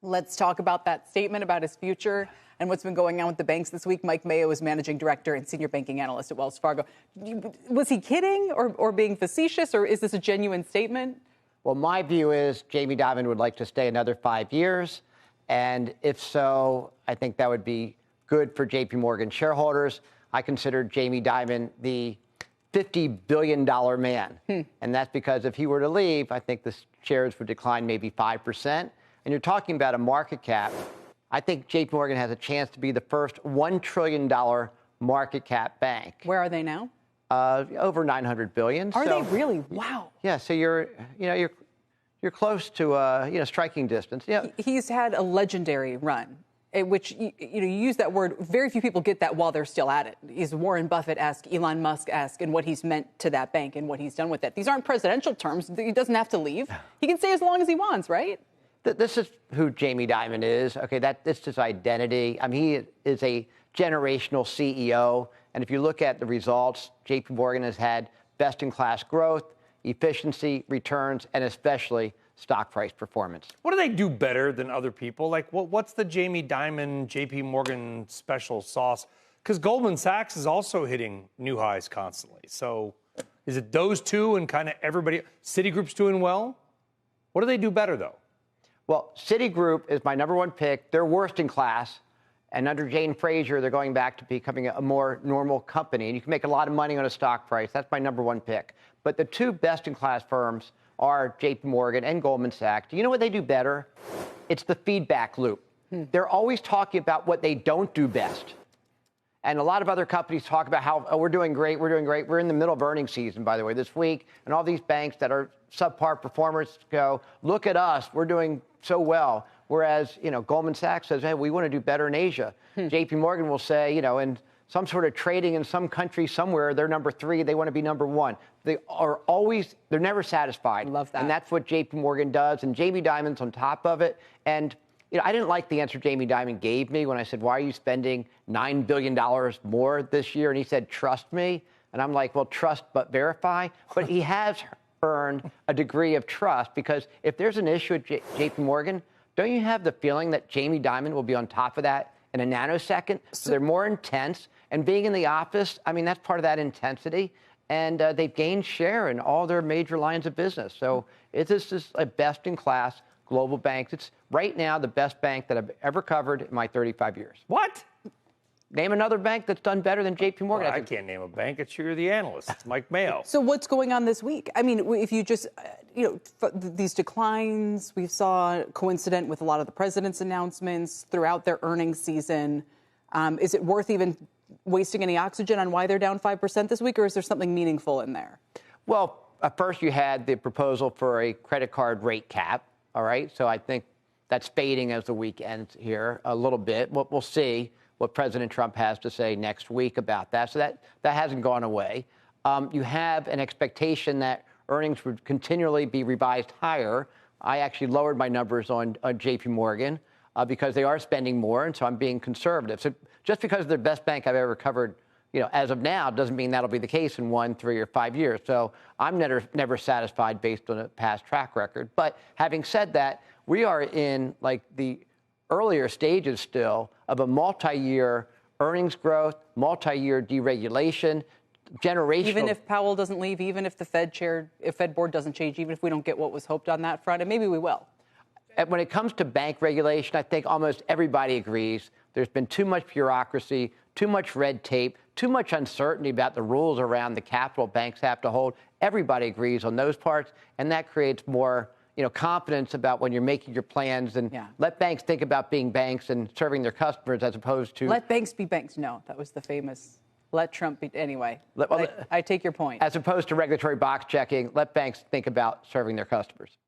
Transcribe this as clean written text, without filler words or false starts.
Let's talk about that statement about his future and what's been going on with the banks this week. Mike Mayo is managing director and senior banking analyst at Wells Fargo. Was he kidding or being facetious, or is this a genuine statement? Well, my view is Jamie Dimon would like to stay another 5 years. And if so, I think that would be good for JP Morgan shareholders. I consider Jamie Dimon the $50 billion man. And that's because if he were to leave, I think the shares would decline maybe 5%. And you're talking about a market cap. I think JP Morgan has a chance to be the first $1 trillion market cap bank. Where are they now? Over 900 billion. Are they really? Wow. Yeah. So you're close to striking distance. Yeah. He's had a legendary run, which you use that word. Very few people get that while they're still at it. He's Warren Buffett-esque, Elon Musk-esque, and what he's meant to that bank and what he's done with it. These aren't presidential terms. He doesn't have to leave. He can stay as long as he wants, right? This is who Jamie Dimon is. Okay, this is his identity. I mean, he is a generational CEO. And if you look at the results, JP Morgan has had best-in-class growth, efficiency, returns, and especially stock price performance. What do they do better than other people? Like, what's the Jamie Dimon, JP Morgan special sauce? Because Goldman Sachs is also hitting new highs constantly. So is it those two and kind of everybody? Citigroup's doing well? What do they do better, though? Well, Citigroup is my number one pick. They're worst in class. And under Jane Fraser, they're going back to becoming a more normal company. And you can make a lot of money on a stock price. That's my number one pick. But the two best-in-class firms are JP Morgan and Goldman Sachs. Do you know what they do better? It's the feedback loop. They're always talking about what they don't do best. And a lot of other companies talk about how we're doing great, we're doing great. We're in the middle of earnings season, by the way, this week. And all these banks that are subpar performers go, look at us, we're doing so well. Whereas, Goldman Sachs says, hey, we want to do better in Asia. JP Morgan will say, in some sort of trading in some country somewhere, they're number 3, they want to be number 1. They're never satisfied. Love that. And that's what JP Morgan does. And Jamie Dimon's on top of it. And I didn't like the answer Jamie Dimon gave me when I said, why are you spending $9 billion more this year? And he said, trust me. And I'm like, well, trust but verify. But he has earned a degree of trust, because if there's an issue at JP Morgan, don't you have the feeling that Jamie Dimon will be on top of that in a nanosecond? So they're more intense. And being in the office, I mean, that's part of that intensity. And they've gained share in all their major lines of business. So this is a best-in-class global bank. It's right now the best bank that I've ever covered in my 35 years. What? Name another bank that's done better than JP Morgan. Well, I can't name a bank. You're the analyst. It's Mike Mayo. So what's going on this week? I mean, if you just, these declines we saw coincident with a lot of the president's announcements throughout their earnings season. Is it worth even wasting any oxygen on why they're down 5% this week, or is there something meaningful in there? Well, first you had the proposal for a credit card rate cap. All right. So I think that's fading as the week ends here a little bit. We'll see what President Trump has to say next week about that. So that hasn't gone away. You have an expectation that earnings would continually be revised higher. I actually lowered my numbers on JP Morgan because they are spending more, and so I'm being conservative. So just because they're the best bank I've ever covered, as of now, doesn't mean that'll be the case in 1, 3, or 5 years. So I'm never satisfied based on a past track record. But having said that, we are in the earlier stages still of a multi-year earnings growth, multi-year deregulation, generational. Even if Powell doesn't leave, even if the Fed board doesn't change, even if we don't get what was hoped on that front, and maybe we will. When it comes to bank regulation, I think almost everybody agrees there's been too much bureaucracy, too much red tape, too much uncertainty about the rules around the capital banks have to hold. Everybody agrees on those parts, and that creates more confidence about when you're making your plans, and let banks think about being banks and serving their customers as opposed to... Let banks be banks. No, that was the famous... Let Trump be... Anyway, I take your point. As opposed to regulatory box checking, let banks think about serving their customers.